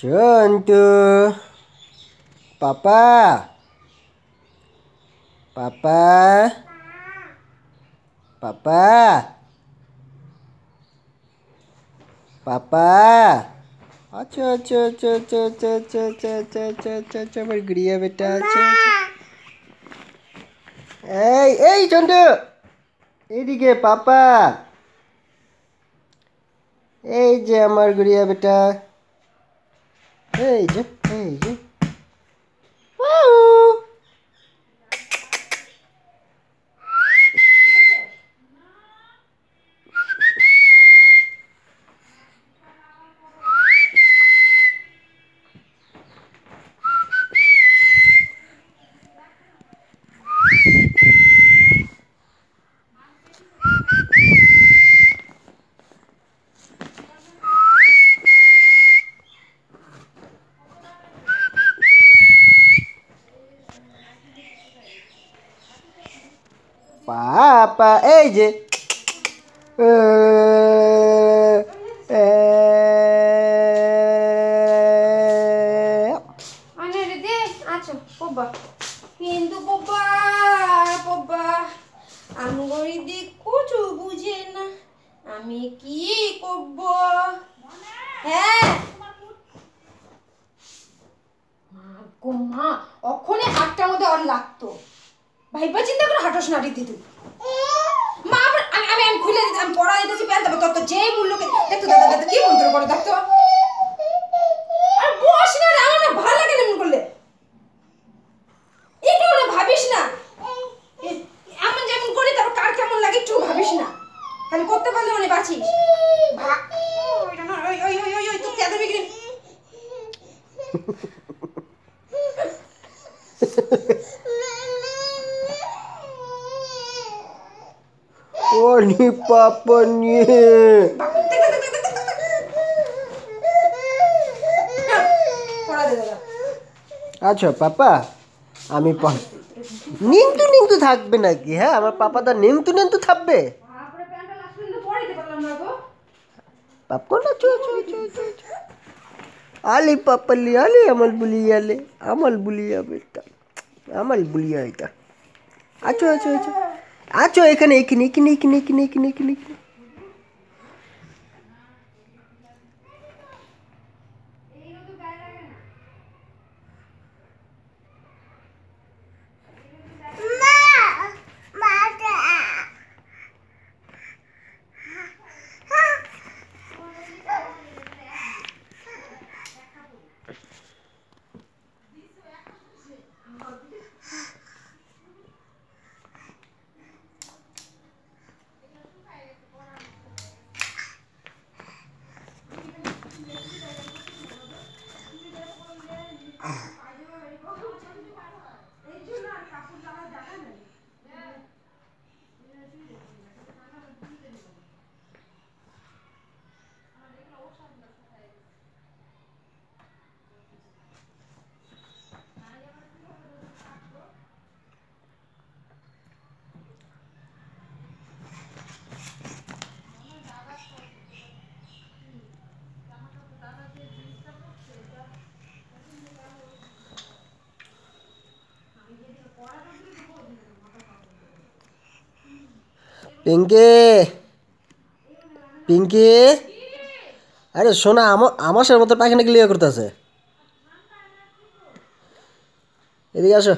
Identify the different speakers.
Speaker 1: Contu. Papa. Papa. Papa. Papa. अच्छा अच्छा अच्छा अच्छा अच्छा अच्छा अच्छा अच्छा अच्छा अच्छा अच्छा আমার গুড়িয়া বেটা আচ্ছা এই এই চন্টু এইদিকে পাপা এই যে আমার গুড়িয়া বেটা এই যে এই যে পাপা এই যে
Speaker 2: কিন্তু আঙ্গুরি দিক কুচু বুঝে না আমি কি করব হ্যাঁ মা অক্ষণে হাতটার মধ্যে আর লাগতো ভাইবা চিন্তা করে হাঁটোস না দিদি তুই মা আমি খুলে দিতে আমি পড়া দিতেছি প্যান্ট দেবো তোর যেই মূল্যকে দেখতো দাদা কি মন্ত্র করে দেখতো আর বস না রে আমার না ভালো লাগে না এমন করলে একটু না ভাবিস না এমন যেমন করি তারপর কার কেমন লাগে একটু ভাবিস না তাহলে করতে পারলে মানে বাঁচিস ওই তো কেঁদে বিক্রি
Speaker 1: Oni papanya. আচ্ছা পাপা আমি নিন্তু নিন্তু থাকবে নাকি হ্যাঁ আমার পাপা দা নিন্তু নিন্তু থাকবে পাপা না চো চো চো চো আলি পাপালি আলি আমাল বুলিয়া বেটা আমাল বুলিয়া এটা আচ্ছা আচ্ছা আচ্ছা আচ্ছা এখানে এখানে এখানে এখানে এখানে এখানে এখানে এখানে পিঙ্কি পিঙ্কি আরে শোনা আমার মতো পায়খানা ক্লিয়ার করতেছে এদিকে আসো